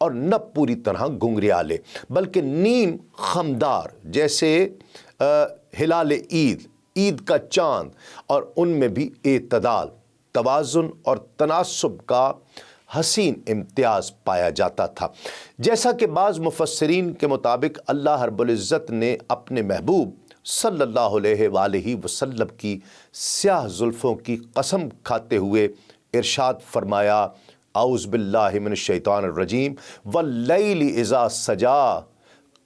اور نہ پوری طرح گنگریالے، بلکہ نیم خمدار، جیسے ہلال عید کا چاند، اور ان میں بھی اعتدال، توازن اور تناسب کا حسین امتیاز پایا جاتا تھا۔ جیسا کہ بعض مفسرین کے مطابق اللہ رب العزت نے اپنے محبوب صلی اللہ علیہ وآلہ وسلم کی سیاہ زلفوں کی قسم کھاتے ہوئے ارشاد فرمایا، اعوذ باللہ من الشیطان الرجیم، واللیل اذا سجا،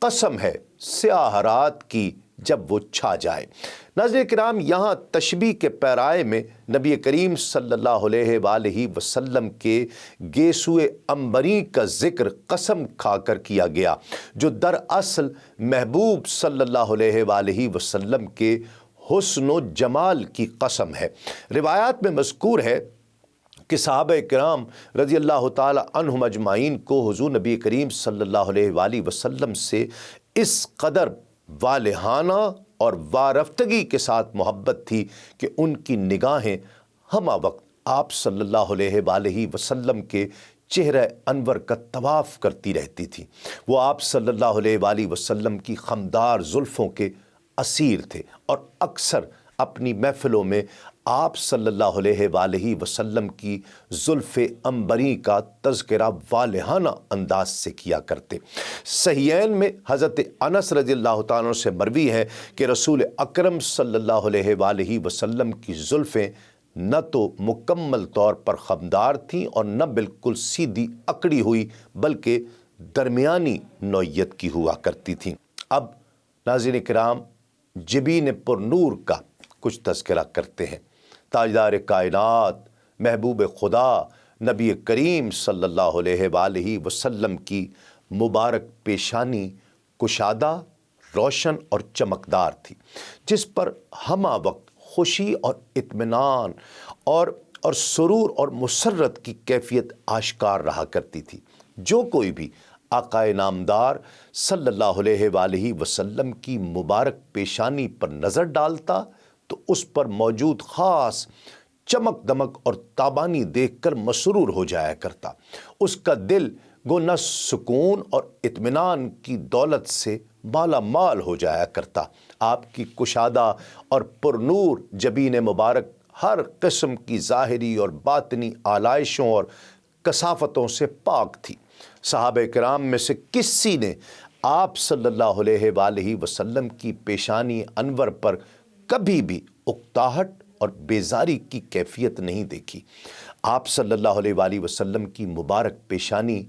قسم ہے سیاہ رات کی جب وہ چھا جائے۔ ناظرین کرام، یہاں تشبیہ کے پیرائے میں نبی کریم صلی اللہ علیہ وآلہ وسلم کے گیسوئے عنبری کا ذکر قسم کھا کر کیا گیا، جو دراصل محبوب صلی اللہ علیہ وآلہ وسلم کے حسن و جمال کی قسم ہے۔ روایات میں مذکور ہے کہ صحابہ کرام رضی اللہ تعالی عنہم اجمعین کو حضور نبی کریم صلی اللہ علیہ وآلہ وسلم سے اس قدر والہانہ اور وارفتگی کے ساتھ محبت تھی کہ ان کی نگاہیں ہمہ وقت آپ صلی اللہ علیہ وآلہ وسلم کے چہرہ انور کا طواف کرتی رہتی تھی۔ وہ آپ صلی اللہ علیہ وآلہ وسلم کی خمدار زلفوں کے اسیر تھے اور اکثر اپنی محفلوں میں آپ صلی اللہ علیہ وآلہ وسلم کی زلف عنبری کا تذکرہ والہانہ انداز سے کیا کرتے۔ صحیحین میں حضرت انس رضی اللہ تعالیٰ عنہ سے مروی ہے کہ رسول اکرم صلی اللہ علیہ وآلہ وسلم کی زلفیں نہ تو مکمل طور پر خمدار تھیں اور نہ بالکل سیدھی اکڑی ہوئی، بلکہ درمیانی نوعیت کی ہوا کرتی تھیں۔ اب ناظرین کرام، جبین پر نور کا کچھ تذکرہ کرتے ہیں۔ تاجدار کائنات، محبوب خدا نبی کریم صلی اللہ علیہ وآلہ وسلم کی مبارک پیشانی کشادہ، روشن اور چمکدار تھی، جس پر ہمہ وقت خوشی اور اطمینان اور سرور اور مسرت کی کیفیت آشکار رہا کرتی تھی۔ جو کوئی بھی آقا نامدار صلی اللہ علیہ وآلہ وسلم کی مبارک پیشانی پر نظر ڈالتا تو اس پر موجود خاص چمک دمک اور تابانی دیکھ کر مسرور ہو جایا کرتا۔ اس کا دل گو سکون اور اطمینان کی دولت سے مالا مال ہو جایا کرتا۔ آپ کی کشادہ اور پرنور جبین مبارک ہر قسم کی ظاہری اور باطنی آلائشوں اور کثافتوں سے پاک تھی۔ صحابہ کرام میں سے کسی نے آپ صلی اللہ علیہ وآلہ وسلم کی پیشانی انور پر کبھی بھی اکتاہٹ اور بیزاری کی کیفیت نہیں دیکھی۔ آپ صلی اللہ علیہ وآلہ وسلم کی مبارک پیشانی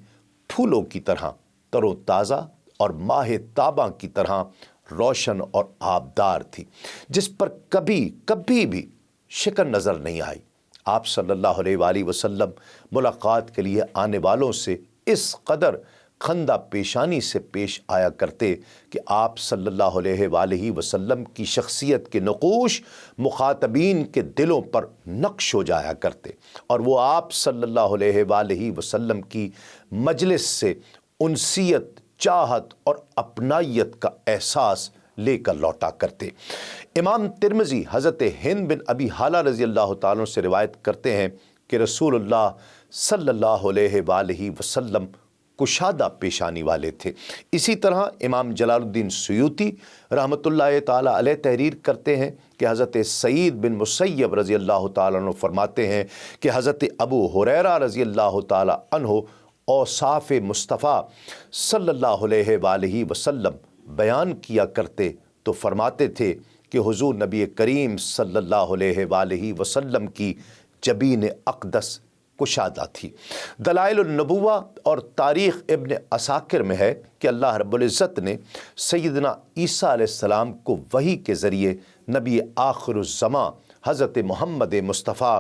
پھولوں کی طرح تر و تازہ اور ماہ تاباں کی طرح روشن اور آبدار تھی، جس پر کبھی بھی شکن نظر نہیں آئی۔ آپ صلی اللہ علیہ وآلہ وسلم ملاقات کے لیے آنے والوں سے اس قدر خندہ پیشانی سے پیش آیا کرتے کہ آپ صلی اللہ علیہ وآلہ وسلم کی شخصیت کے نقوش مخاطبین کے دلوں پر نقش ہو جایا کرتے، اور وہ آپ صلی اللہ علیہ وآلہ وسلم کی مجلس سے انسیت، چاہت اور اپنائیت کا احساس لے کر لوٹا کرتے۔ امام ترمذی حضرت ہند بن ابی حالہ رضی اللہ تعالیٰ سے روایت کرتے ہیں کہ رسول اللہ صلی اللہ علیہ وآلہ وسلم کشادہ پیشانی والے تھے۔ اسی طرح امام جلال الدین سیوطی رحمۃ اللہ تعالیٰ علیہ تحریر کرتے ہیں کہ حضرت سعید بن مسیب رضی اللہ تعالیٰ عنہ فرماتے ہیں کہ حضرت ابو ہریرہ رضی اللہ تعالیٰ عنہ اوصاف مصطفیٰ صلی اللہ علیہ وآلہ وسلم بیان کیا کرتے تو فرماتے تھے کہ حضور نبی کریم صلی اللہ علیہ وآلہ وسلم کی جبین اقدس کشادہ تھی۔ دلائل النبوہ اور تاریخ ابن عساکر میں ہے کہ اللہ رب العزت نے سیدنا عیسیٰ علیہ السلام کو وحی کے ذریعے نبی آخر الزماں حضرت محمد مصطفیٰ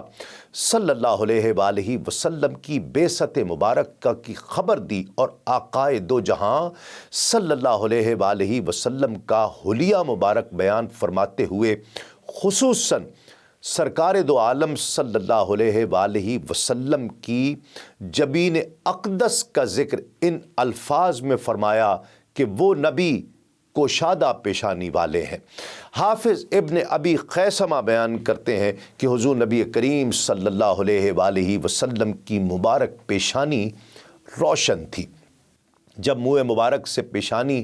صلی اللہ علیہ وآلہ وسلم کی بعثت مبارکہ کی خبر دی، اور آقائے دو جہاں صلی اللہ علیہ وآلہ وسلم کا حلیہ مبارک بیان فرماتے ہوئے خصوصاً سرکار دو عالم صلی اللہ علیہ وآلہ وسلم کی جبین اقدس کا ذکر ان الفاظ میں فرمایا کہ وہ نبی کوشادہ پیشانی والے ہیں۔ حافظ ابن ابی خیثمہ بیان کرتے ہیں کہ حضور نبی کریم صلی اللہ علیہ وآلہ وسلم کی مبارک پیشانی روشن تھی، جب منہ مبارک سے پیشانی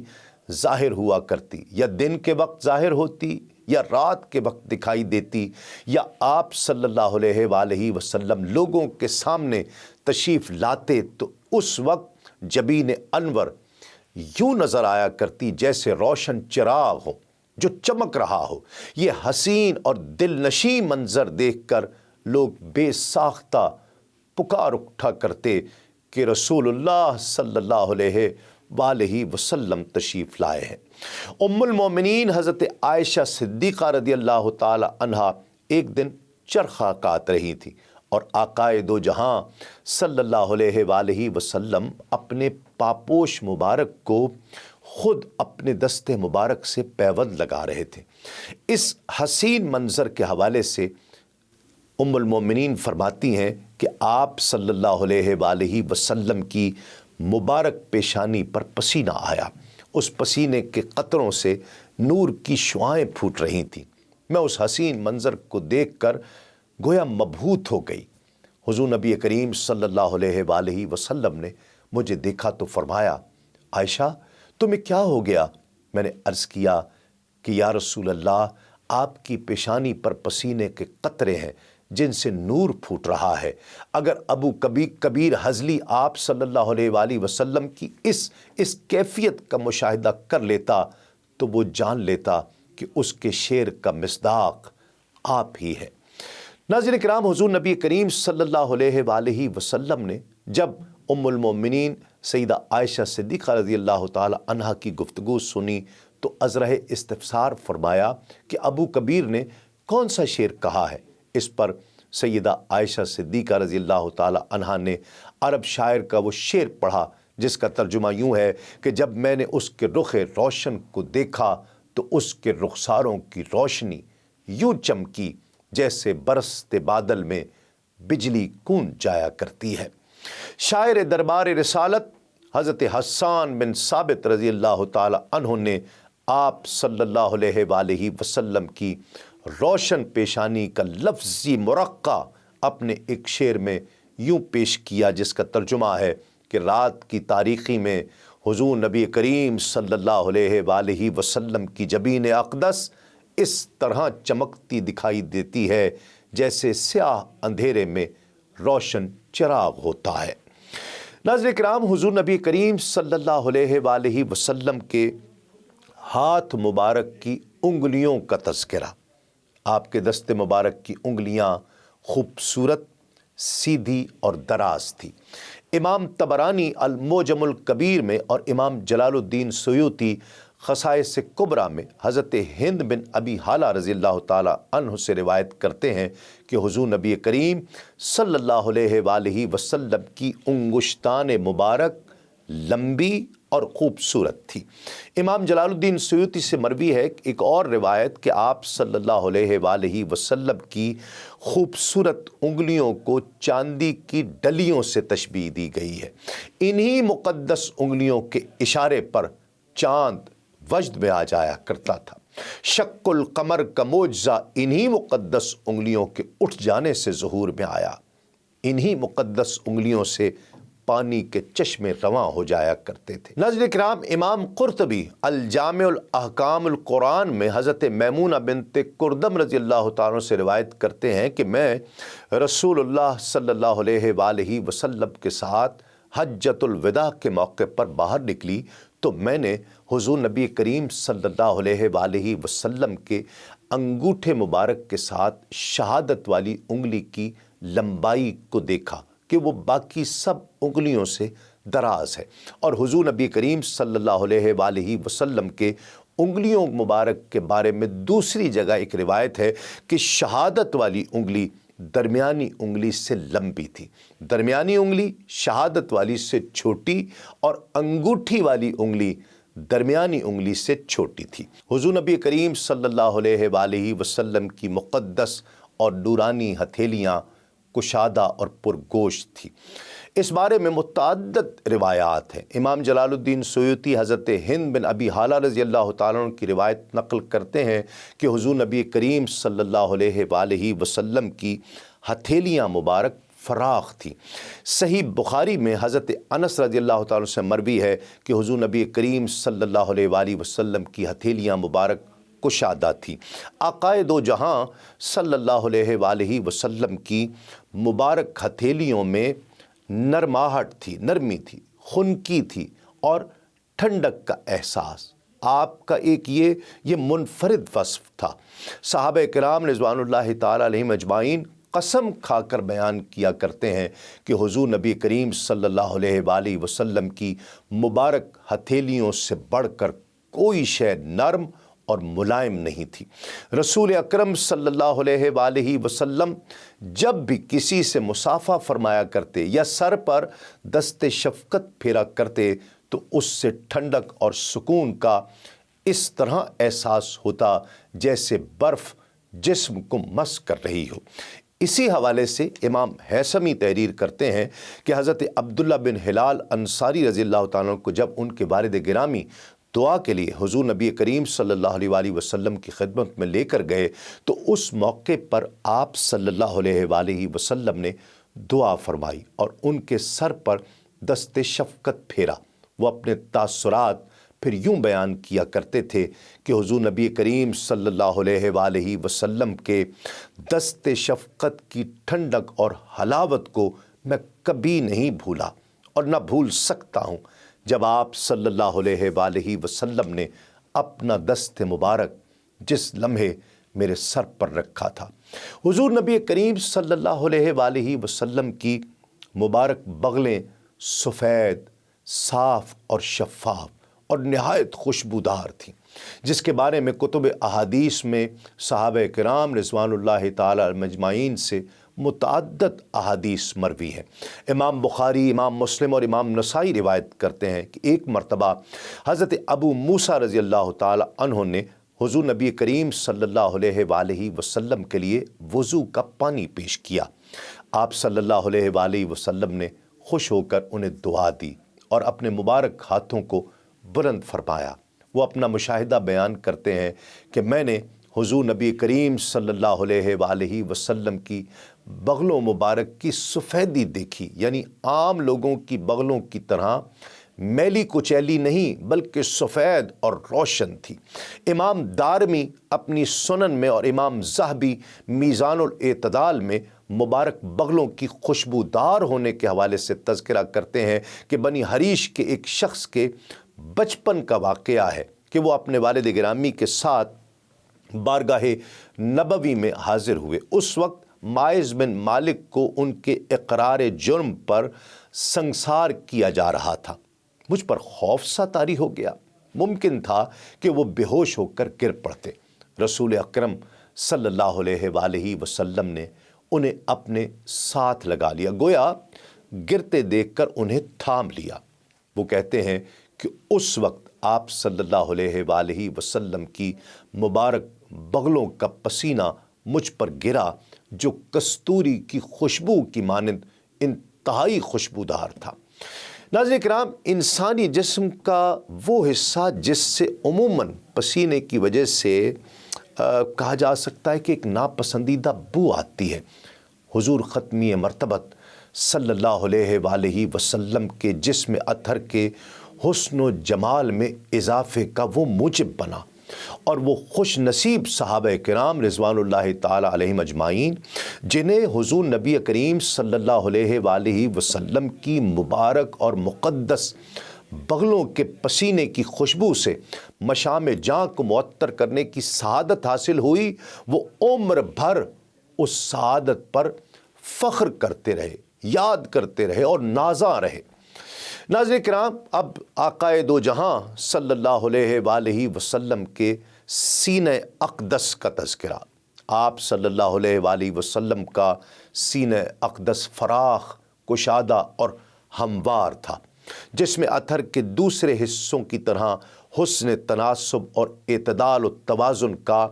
ظاہر ہوا کرتی، یا دن کے وقت ظاہر ہوتی یا رات کے وقت دکھائی دیتی، یا آپ صلی اللہ علیہ وآلہ وسلم لوگوں کے سامنے تشریف لاتے تو اس وقت جبین انور یوں نظر آیا کرتی جیسے روشن چراغ ہو جو چمک رہا ہو۔ یہ حسین اور دل نشیں منظر دیکھ کر لوگ بے ساختہ پکار اٹھا کرتے کہ رسول اللہ صلی اللہ علیہ وآلہ وسلم تشریف لائے ہیں۔ ام المومنین حضرت عائشہ صدیقہ رضی اللہ تعالی عنہا ایک دن چرخہ کاٹ رہی تھی اور آقائے دو جہاں صلی اللہ علیہ وآلہ وسلم اپنے پاپوش مبارک کو خود اپنے دست مبارک سے پیوند لگا رہے تھے۔ اس حسین منظر کے حوالے سے ام المومنین فرماتی ہیں کہ آپ صلی اللہ علیہ وآلہ وسلم کی مبارک پیشانی پر پسینہ آیا، اس پسینے کے قطروں سے نور کی شعائیں پھوٹ رہی تھیں۔ میں اس حسین منظر کو دیکھ کر گویا مبہوت ہو گئی۔ حضور نبی کریم صلی اللہ علیہ وآلہ وسلم نے مجھے دیکھا تو فرمایا، عائشہ تمہیں کیا ہو گیا؟ میں نے عرض کیا کہ یا رسول اللہ، آپ کی پیشانی پر پسینے کے قطرے ہیں جن سے نور پھوٹ رہا ہے۔ اگر ابو کبیر ہضلی آپ صلی اللہ علیہ وآلہ وسلم کی اس کیفیت کا مشاہدہ کر لیتا تو وہ جان لیتا کہ اس کے شعر کا مصداق آپ ہی ہے۔ ناظرین کرام، حضور نبی کریم صلی اللہ علیہ وآلہ وسلم نے جب ام المومنین سیدہ عائشہ صدیقہ رضی اللہ تعالی عنہا کی گفتگو سنی تو ازرہ استفسار فرمایا کہ ابو کبیر نے کون سا شعر کہا ہے؟ اس پر سیدہ عائشہ صدیقہ رضی اللہ تعالی عنہا نے عرب شاعر کا وہ شعر پڑھا جس کا ترجمہ یوں ہے کہ جب میں نے اس کے رخ روشن کو دیکھا تو اس کے رخساروں کی روشنی یوں چمکی جیسے برستے بادل میں بجلی کون جایا کرتی ہے۔ شاعر دربار رسالت حضرت حسان بن ثابت رضی اللہ تعالی عنہ نے آپ صلی اللہ علیہ وآلہ وسلم کی روشن پیشانی کا لفظی مرقع اپنے ایک شعر میں یوں پیش کیا جس کا ترجمہ ہے کہ رات کی تاریکی میں حضور نبی کریم صلی اللہ علیہ وآلہ وسلم کی جبین اقدس اس طرح چمکتی دکھائی دیتی ہے جیسے سیاہ اندھیرے میں روشن چراغ ہوتا ہے۔ ناظرین کرام، حضور نبی کریم صلی اللہ علیہ وآلہ وسلم کے ہاتھ مبارک کی انگلیوں کا تذکرہ۔ آپ کے دست مبارک کی انگلیاں خوبصورت، سیدھی اور دراز تھی۔ امام طبرانی المعجم الکبیر میں اور امام جلال الدین سیوطی خصائص کبریٰ میں حضرت ہند بن ابی حالہ رضی اللہ تعالی عنہ سے روایت کرتے ہیں کہ حضور نبی کریم صلی اللہ علیہ وآلہ وسلم کی انگشتان مبارک لمبی اور خوبصورت تھی۔ امام جلال الدین سیوطی سے مروی ہے ایک اور روایت کہ آپ صلی اللہ علیہ وآلہ وسلم کی خوبصورت انگلیوں کو چاندی کی ڈلیوں سے تشبیہ دی گئی ہے۔ انہی مقدس انگلیوں کے اشارے پر چاند وجد میں آ جایا کرتا تھا۔ شق القمر کا معجزہ انہی مقدس انگلیوں کے اٹھ جانے سے ظہور میں آیا۔ انہی مقدس انگلیوں سے پانی کے چشمے رواں ہو جایا کرتے تھے۔ ناظرین کرام، امام قرطبی الجامع الاحکام القرآن میں حضرت میمونہ بنت کردم رضی اللہ تعالیٰ سے روایت کرتے ہیں کہ میں رسول اللہ صلی اللہ علیہ وآلہ وسلم کے ساتھ حجۃ الوداع کے موقع پر باہر نکلی تو میں نے حضور نبی کریم صلی اللہ علیہ وآلہ وسلم کے انگوٹھے مبارک کے ساتھ شہادت والی انگلی کی لمبائی کو دیکھا کہ وہ باقی سب انگلیوں سے دراز ہے، اور حضور نبی کریم صلی اللہ علیہ وآلہ وسلم کے انگلیوں مبارک کے بارے میں دوسری جگہ ایک روایت ہے کہ شہادت والی انگلی درمیانی انگلی سے لمبی تھی، درمیانی انگلی شہادت والی سے چھوٹی اور انگوٹھی والی انگلی درمیانی انگلی سے چھوٹی تھی۔ حضور نبی کریم صلی اللہ علیہ وآلہ وسلم کی مقدس اور نورانی ہتھیلیاں کشادہ اور پرگوشت تھی۔ اس بارے میں متعدد روایات ہیں۔ امام جلال الدین سیوطی حضرت ہند بن ابی حالہ رضی اللہ تعالیٰ عنہ کی روایت نقل کرتے ہیں کہ حضور نبی کریم صلی اللہ علیہ وآلہ وسلم کی ہتھیلیاں مبارک فراخ تھی۔ صحیح بخاری میں حضرت انس رضی اللہ تعالیٰ سے مروی ہے کہ حضور نبی کریم صلی اللہ علیہ وآلہ وسلم کی ہتھیلیاں مبارک کشادہ تھی۔ آقائے دو جہاں صلی اللہ علیہ وآلہ وسلم کی مبارک ہتھیلیوں میں نرماہٹ تھی، نرمی تھی، خنکی تھی اور ٹھنڈک کا احساس۔ آپ کا ایک یہ منفرد وصف تھا۔ صحابہ کرام رضوان اللہ تعالیٰ علیہم اجمعین قسم کھا کر بیان کیا کرتے ہیں کہ حضور نبی کریم صلی اللہ علیہ وآلہ وسلم کی مبارک ہتھیلیوں سے بڑھ کر کوئی شے نرم اور ملائم نہیں تھی۔ رسول اکرم صلی اللہ علیہ وآلہ وسلم جب بھی کسی سے مصافحہ فرمایا کرتے یا سر پر دست شفقت پھیرا کرتے تو اس سے ٹھنڈک اور سکون کا اس طرح احساس ہوتا جیسے برف جسم کو مس کر رہی ہو۔ اسی حوالے سے امام ہیثمی تحریر کرتے ہیں کہ حضرت عبداللہ بن ہلال انصاری رضی اللہ تعالیٰ عنہ کو جب ان کے والد گرامی دعا کے لیے حضور نبی کریم صلی اللہ علیہ وآلہ وسلم کی خدمت میں لے کر گئے تو اس موقع پر آپ صلی اللہ علیہ وآلہ وسلم نے دعا فرمائی اور ان کے سر پر دست شفقت پھیرا۔ وہ اپنے تاثرات پھر یوں بیان کیا کرتے تھے کہ حضور نبی کریم صلی اللہ علیہ وآلہ وسلم کے دست شفقت کی ٹھنڈک اور حلاوت کو میں کبھی نہیں بھولا اور نہ بھول سکتا ہوں جب آپ صلی اللہ علیہ وآلہ وسلم نے اپنا دست مبارک جس لمحے میرے سر پر رکھا تھا۔ حضور نبی کریم صلی اللہ علیہ وآلہ وسلم کی مبارک بغلیں سفید، صاف اور شفاف اور نہایت خوشبودار تھیں، جس کے بارے میں کتب احادیث میں صحابہ کرام رضوان اللہ تعالیٰ اجمعین سے متعدد احادیث مروی ہیں۔ امام بخاری، امام مسلم اور امام نسائی روایت کرتے ہیں کہ ایک مرتبہ حضرت ابو موسیٰ رضی اللہ تعالیٰ عنہ نے حضور نبی کریم صلی اللہ علیہ وآلہ وسلم کے لیے وضو کا پانی پیش کیا۔ آپ صلی اللہ علیہ وآلہ وسلم نے خوش ہو کر انہیں دعا دی اور اپنے مبارک ہاتھوں کو بلند فرمایا۔ وہ اپنا مشاہدہ بیان کرتے ہیں کہ میں نے حضور نبی کریم صلی اللہ علیہ وآلہ وسلم کی بغلوں مبارک کی سفیدی دیکھی، یعنی عام لوگوں کی بغلوں کی طرح میلی کچیلی نہیں بلکہ سفید اور روشن تھی۔ امام دارمی اپنی سنن میں اور امام ذہبی میزان الاعتدال میں مبارک بغلوں کی خوشبودار ہونے کے حوالے سے تذکرہ کرتے ہیں کہ بنی حریش کے ایک شخص کے بچپن کا واقعہ ہے کہ وہ اپنے والد گرامی کے ساتھ بارگاہ نبوی میں حاضر ہوئے۔ اس وقت ماعز بن مالک کو ان کے اقرار جرم پر سنگسار کیا جا رہا تھا۔ مجھ پر خوف سا طاری ہو گیا، ممکن تھا کہ وہ بے ہوش ہو کر گر پڑتے۔ رسول اکرم صلی اللہ علیہ وآلہ وسلم نے انہیں اپنے ساتھ لگا لیا، گویا گرتے دیکھ کر انہیں تھام لیا۔ وہ کہتے ہیں کہ اس وقت آپ صلی اللہ علیہ وآلہ وسلم کی مبارک بغلوں کا پسینہ مجھ پر گرا جو کستوری کی خوشبو کی مانند انتہائی خوشبودار تھا۔ ناظرین کرام، انسانی جسم کا وہ حصہ جس سے عموماً پسینے کی وجہ سے کہا جا سکتا ہے کہ ایک ناپسندیدہ بو آتی ہے، حضور ختمی مرتبت صلی اللہ علیہ وآلہ وسلم کے جسم اطہر کے حسن و جمال میں اضافے کا وہ موجب بنا، اور وہ خوش نصیب صحابہ کرام رضوان اللہ تعالیٰ علیہم اجمعین جنہیں حضور نبی کریم صلی اللہ علیہ وآلہ وسلم کی مبارک اور مقدس بغلوں کے پسینے کی خوشبو سے مشام جاں کو معطر کرنے کی سعادت حاصل ہوئی، وہ عمر بھر اس سعادت پر فخر کرتے رہے، یاد کرتے رہے اور نازاں رہے۔ ناظرین کرام، اب آقائے دو جہاں صلی اللہ علیہ وآلہ وسلم کے سینہ اقدس کا تذکرہ۔ آپ صلی اللہ علیہ وآلہ وسلم کا سینہ اقدس فراخ، کشادہ اور ہموار تھا، جس میں اطہر کے دوسرے حصوں کی طرح حسن تناسب اور اعتدال و توازن کا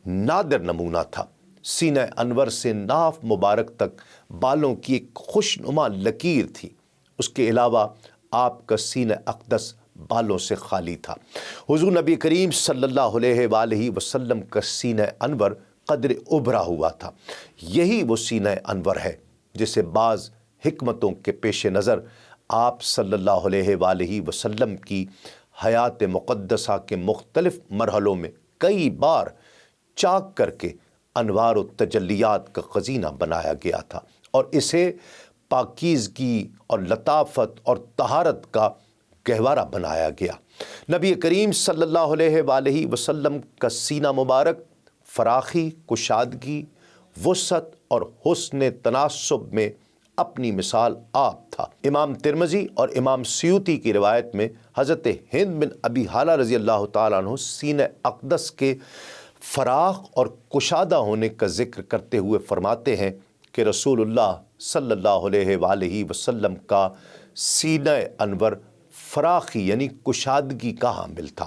نادر نمونہ تھا۔ سینہ انور سے ناف مبارک تک بالوں کی ایک خوشنما لکیر تھی۔ اس کے علاوہ آپ کا سینہ اقدس بالوں سے خالی تھا۔ حضور نبی کریم صلی اللہ علیہ وآلہ وسلم کا سینہ انور قدر ابھرا ہوا تھا۔ یہی وہ سینہ انور ہے جسے بعض حکمتوں کے پیش نظر آپ صلی اللہ علیہ وآلہ وسلم کی حیات مقدسہ کے مختلف مرحلوں میں کئی بار چاک کر کے انوار و تجلیات کا خزینہ بنایا گیا تھا، اور اسے پاکیزگی اور لطافت اور طہارت کا گہوارہ بنایا گیا۔ نبی کریم صلی اللہ علیہ وآلہ وسلم کا سینہ مبارک فراخی، کشادگی، وسعت اور حسن تناسب میں اپنی مثال آپ تھا۔ امام ترمذی اور امام سیوطی کی روایت میں حضرت ہند بن ابی حالہ رضی اللہ تعالیٰ عنہ سینہ اقدس کے فراخ اور کشادہ ہونے کا ذکر کرتے ہوئے فرماتے ہیں کہ رسول اللہ صلی اللہ علیہ وآلہ وسلم کا سینہ انور فراخی یعنی کشادگی کا حامل تھا۔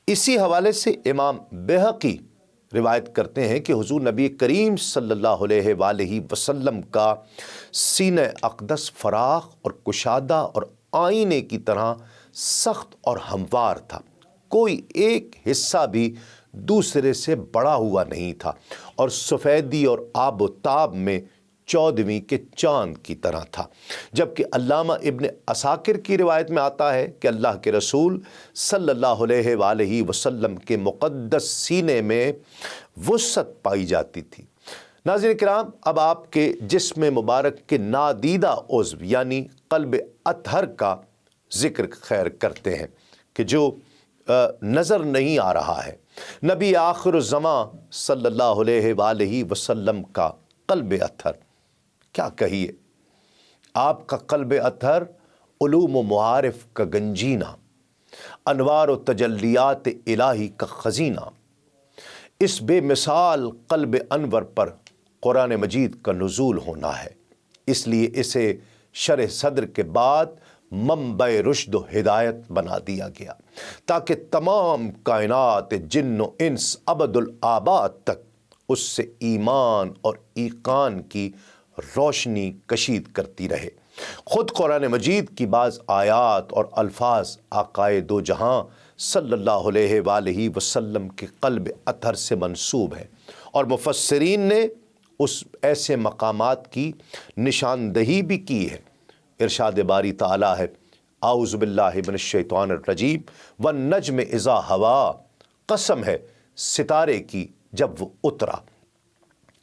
اسی حوالے سے امام بہقی روایت کرتے ہیں کہ حضور نبی کریم صلی اللہ علیہ وآلہ وسلم کا سینہ اقدس فراخ اور کشادہ اور آئینے کی طرح سخت اور ہموار تھا، کوئی ایک حصہ بھی دوسرے سے بڑا ہوا نہیں تھا، اور سفیدی اور آب و تاب میں 14ویں کے چاند کی طرح تھا۔ جبکہ علامہ ابن عساکر کی روایت میں آتا ہے کہ اللہ کے رسول صلی اللہ علیہ وآلہ وسلم کے مقدس سینے میں وسعت پائی جاتی تھی۔ ناظرین کرام، اب آپ کے جسم مبارک کے نادیدہ عضو یعنی قلب اطہر کا ذکر خیر کرتے ہیں کہ جو نظر نہیں آ رہا ہے۔ نبی آخر الزماں صلی اللہ علیہ وآلہ وسلم کا قلب اطہر، کیا کہیے، آپ کا قلب اطہر علوم و معارف کا گنجینہ، انوار و تجلیات الہی کا خزینہ، اس بے مثال قلب انور پر قرآن مجید کا نزول ہونا ہے، اس لیے اسے شرح صدر کے بعد منبع رشد و ہدایت بنا دیا گیا، تاکہ تمام کائنات جن و انس ابد الآباد تک اس سے ایمان اور ایقان کی روشنی کشید کرتی رہے۔ خود قرآن مجید کی بعض آیات اور الفاظ آقائے دو جہاں صلی اللہ علیہ وآلہ وسلم کے قلب اطہر سے منسوب ہے، اور مفسرین نے اس ایسے مقامات کی نشاندہی بھی کی ہے۔ ارشاد باری تعالیٰ ہے، اعوذ باللہ من الشیطان الرجیم والنجم اذا ہوا، قسم ہے ستارے کی جب وہ اترا۔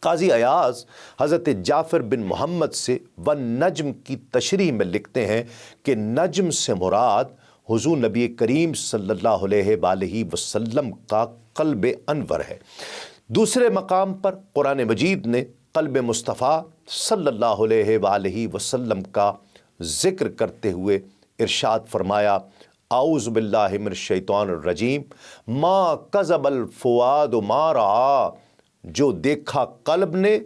قاضی ایاز حضرت جعفر بن محمد سے والنجم کی تشریح میں لکھتے ہیں کہ نجم سے مراد حضور نبی کریم صلی اللہ علیہ وآلہ وسلم کا قلب انور ہے۔ دوسرے مقام پر قرآن مجید نے قلب مصطفیٰ صلی اللہ علیہ وآلہ وسلم کا ذکر کرتے ہوئے ارشاد فرمایا، اعوذ باللہ من الشیطان الرجیم ما کذب الفؤاد ما رأى، جو دیکھا قلب نے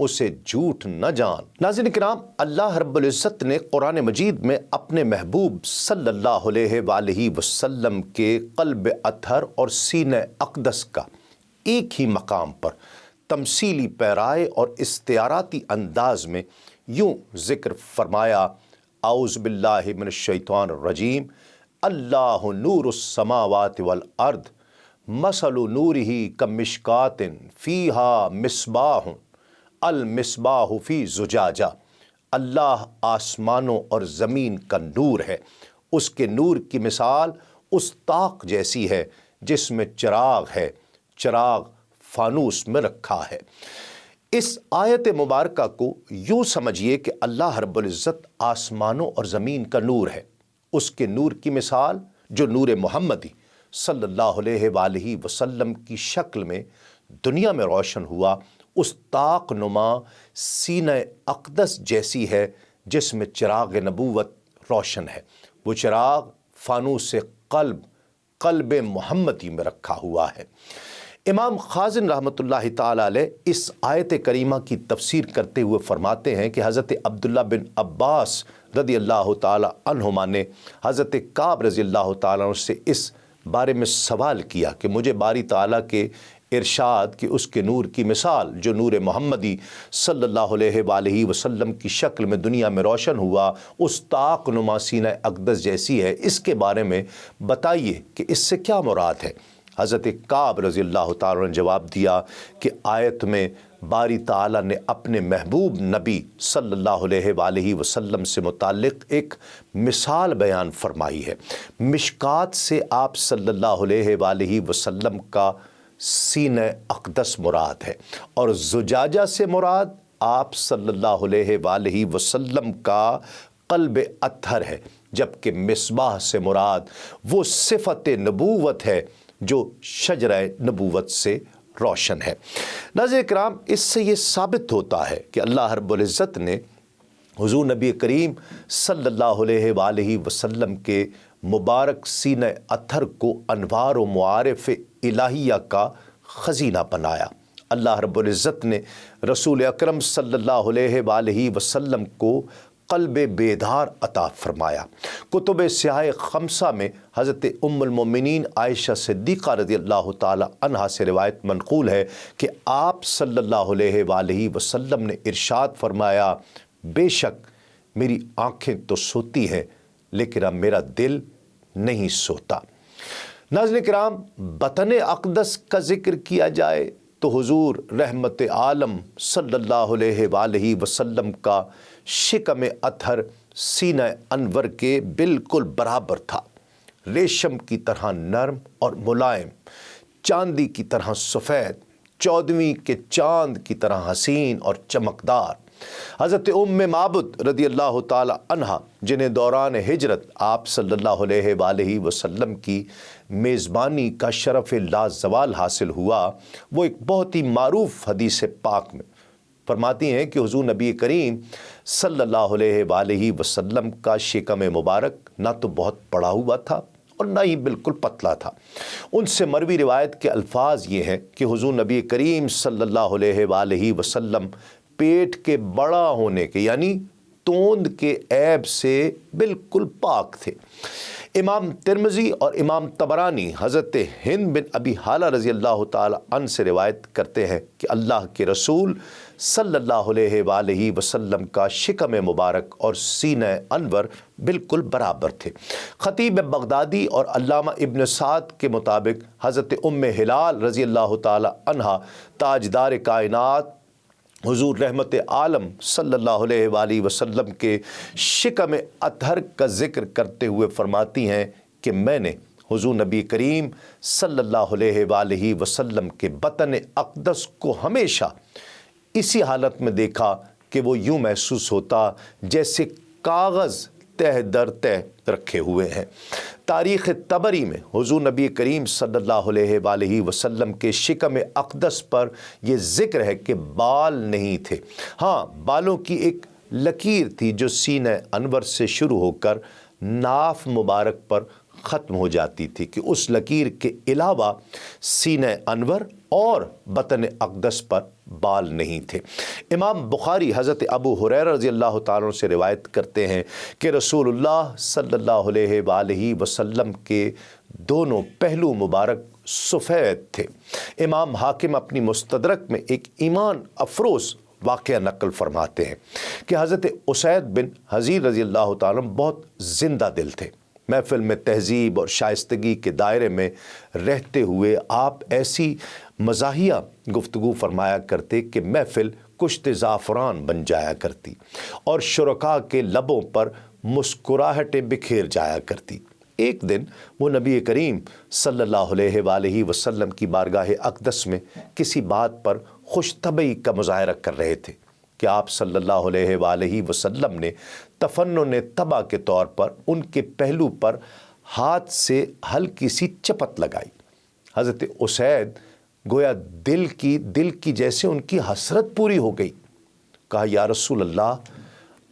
اسے جھوٹ نہ جان۔ ناظرین کرام، اللہ رب العزت نے قرآن مجید میں اپنے محبوب صلی اللہ علیہ وآلہ وسلم کے قلب اطہر اور سینہ اقدس کا ایک ہی مقام پر تمثیلی پیرائے اور استعاراتی انداز میں یوں ذکر فرمایا، اعوذ باللہ من الشیطان الرجیم اللہ نور السماوات والارض مثل نورہ کمشکات فیہا مصباح المصباح فی زجاجہ، اللہ آسمانوں اور زمین کا نور ہے، اس کے نور کی مثال اس طاق جیسی ہے جس میں چراغ ہے، چراغ فانوس میں رکھا ہے۔ اس آیت مبارکہ کو یوں سمجھیے کہ اللہ رب العزت آسمانوں اور زمین کا نور ہے، اس کے نور کی مثال جو نور محمدی صلی اللہ علیہ وآلہ وسلم کی شکل میں دنیا میں روشن ہوا، اس طاق نما سینہ اقدس جیسی ہے جس میں چراغ نبوت روشن ہے۔ وہ چراغ فانوس قلب محمدی میں رکھا ہوا ہے۔ امام خازن رحمۃ اللہ تعالیٰ علیہ اس آیت کریمہ کی تفسیر کرتے ہوئے فرماتے ہیں کہ حضرت عبداللہ بن عباس رضی اللہ تعالیٰ عنہما نے حضرت کعب رضی اللہ تعالیٰ عنہ سے اس بارے میں سوال کیا کہ مجھے باری تعالیٰ کے ارشاد کہ اس کے نور کی مثال جو نور محمدی صلی اللہ علیہ وآلہ وسلم کی شکل میں دنیا میں روشن ہوا اس طاق نما سینہ اقدس جیسی ہے، اس کے بارے میں بتائیے کہ اس سے کیا مراد ہے۔ حضرت کعب رضی اللہ تعالیٰ نے جواب دیا کہ آیت میں باری تعالیٰ نے اپنے محبوب نبی صلی اللہ علیہ وآلہ وسلم سے متعلق ایک مثال بیان فرمائی ہے۔ مشکات سے آپ صلی اللہ علیہ وآلہ وسلم کا سینہ اقدس مراد ہے، اور زجاجہ سے مراد آپ صلی اللہ علیہ وآلہ وسلم کا قلب اطہر ہے، جبکہ مصباح سے مراد وہ صفت نبوت ہے جو شجرہ نبوت سے روشن ہے۔ ناظرین کرام، اس سے یہ ثابت ہوتا ہے کہ اللہ رب العزت نے حضور نبی کریم صلی اللہ علیہ وآلہ وسلم کے مبارک سینہ اطہر کو انوار و معارف الہیہ کا خزینہ بنایا۔ اللہ رب العزت نے رسول اکرم صلی اللہ علیہ وآلہ وسلم کو قلب بیدار عطا فرمایا۔ کتب سیاہ خمسہ میں حضرت ام المومنین عائشہ صدیقہ رضی اللہ تعالی عنہا سے روایت منقول ہے کہ آپ صلی اللہ علیہ وآلہ وسلم نے ارشاد فرمایا، بے شک میری آنکھیں تو سوتی ہیں لیکن اب میرا دل نہیں سوتا۔ ناظرین کرام، بطن اقدس کا ذکر کیا جائے تو حضور رحمت عالم صلی اللہ علیہ وآلہ وسلم کا شکم اطہر سینہ انور کے بالکل برابر تھا، ریشم کی طرح نرم اور ملائم، چاندی کی طرح سفید، 14ویں کے چاند کی طرح حسین اور چمکدار۔ حضرت ام معبد رضی اللہ تعالی عنہا، جنہیں دوران ہجرت آپ صلی اللہ علیہ وآلہ وسلم کی میزبانی کا شرف لازوال حاصل ہوا، وہ ایک بہت ہی معروف حدیث پاک میں فرماتی ہیں کہ حضور نبی کریم صلی اللہ علیہ وآلہ وسلم کا شکم مبارک نہ تو بہت بڑا ہوا تھا اور نہ ہی بالکل پتلا تھا۔ ان سے مروی روایت کے الفاظ یہ ہیں کہ حضور نبی کریم صلی اللہ علیہ وآلہ وسلم پیٹ کے بڑا ہونے کے یعنی توند کے عیب سے بالکل پاک تھے۔ امام ترمذی اور امام طبرانی حضرت ہند بن ابی حالہ رضی اللہ تعالی عنہ سے روایت کرتے ہیں کہ اللہ کے رسول صلی اللہ علیہ وآلہ وسلم کا شکم مبارک اور سینہ انور بالکل برابر تھے۔ خطیب بغدادی اور علامہ ابن سعد کے مطابق حضرت ام ہلال رضی اللہ تعالی عنہا تاجدار کائنات حضور رحمت عالم صلی اللہ علیہ وآلہ وسلم کے شکم اطہر کا ذکر کرتے ہوئے فرماتی ہیں کہ میں نے حضور نبی کریم صلی اللہ علیہ وآلہ وسلم کے بطن اقدس کو ہمیشہ اسی حالت میں دیکھا کہ وہ یوں محسوس ہوتا جیسے کاغذ تہ در تہ رکھے ہوئے ہیں۔ تاریخ طبری میں حضور نبی کریم صلی اللہ علیہ وآلہ وسلم کے شکم اقدس پر یہ ذکر ہے کہ بال نہیں تھے، ہاں بالوں کی ایک لکیر تھی جو سینہ انور سے شروع ہو کر ناف مبارک پر ختم ہو جاتی تھی، کہ اس لکیر کے علاوہ سینہ انور اور بطن اقدس پر بال نہیں تھے۔ امام بخاری حضرت ابو ہریرہ رضی اللہ تعالیٰ عنہ سے روایت کرتے ہیں کہ رسول اللہ صلی اللہ علیہ وآلہ وسلم کے دونوں پہلو مبارک سفید تھے۔ امام حاکم اپنی مستدرک میں ایک ایمان افروز واقعہ نقل فرماتے ہیں کہ حضرت اسید بن حضیر رضی اللہ تعالیٰ عنہ بہت زندہ دل تھے۔ محفل میں تہذیب اور شائستگی کے دائرے میں رہتے ہوئے آپ ایسی مزاحیہ گفتگو فرمایا کرتے کہ محفل کشت زعفران بن جایا کرتی اور شرکاء کے لبوں پر مسکراہٹیں بکھیر جایا کرتی۔ ایک دن وہ نبی کریم صلی اللہ علیہ وآلہ وسلم کی بارگاہ اقدس میں کسی بات پر خوش طبعی کا مظاہرہ کر رہے تھے کہ آپ صلی اللہ علیہ وآلہ وسلم نے تفنن طبع کے طور پر ان کے پہلو پر ہاتھ سے ہلکی سی چپت لگائی۔ حضرت اسید گویا دل کی جیسے ان کی حسرت پوری ہو گئی۔ کہا، یا رسول اللہ،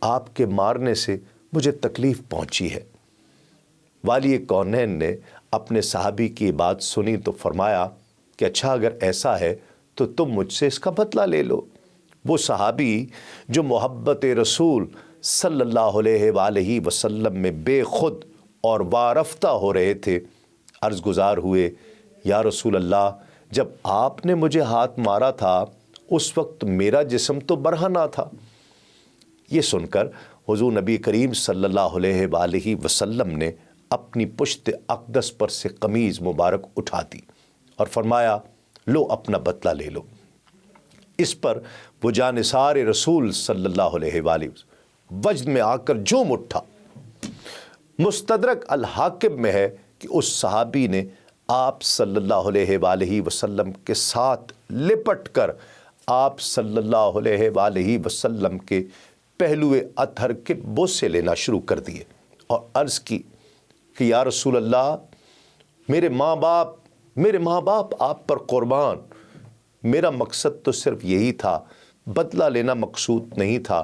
آپ کے مارنے سے مجھے تکلیف پہنچی ہے۔ والی کونین نے اپنے صحابی کی بات سنی تو فرمایا کہ اچھا اگر ایسا ہے تو تم مجھ سے اس کا بدلہ لے لو۔ وہ صحابی جو محبت رسول صلی اللہ علیہ وآلہ وسلم میں بے خود اور وارفتہ ہو رہے تھے، عرض گزار ہوئے، یا رسول اللہ، جب آپ نے مجھے ہاتھ مارا تھا اس وقت میرا جسم تو برہنہ تھا۔ یہ سن کر حضور نبی کریم صلی اللہ علیہ وآلہ وسلم نے اپنی پشت اقدس پر سے قمیض مبارک اٹھا دی اور فرمایا لو اپنا بدلہ لے لو۔ اس پر وہ جانثار رسول صلی اللہ علیہ وآلہ وجد میں آ کر جھوم اٹھا۔ مستدرک الحاکم میں ہے کہ اس صحابی نے آپ صلی اللہ علیہ وآلہ وسلم کے ساتھ لپٹ کر آپ صلی اللہ علیہ وآلہ وسلم کے پہلو اطہر کے بوسے لینا شروع کر دیے اور عرض کی کہ یا رسول اللہ، میرے ماں باپ آپ پر قربان، میرا مقصد تو صرف یہی تھا، بدلہ لینا مقصود نہیں تھا،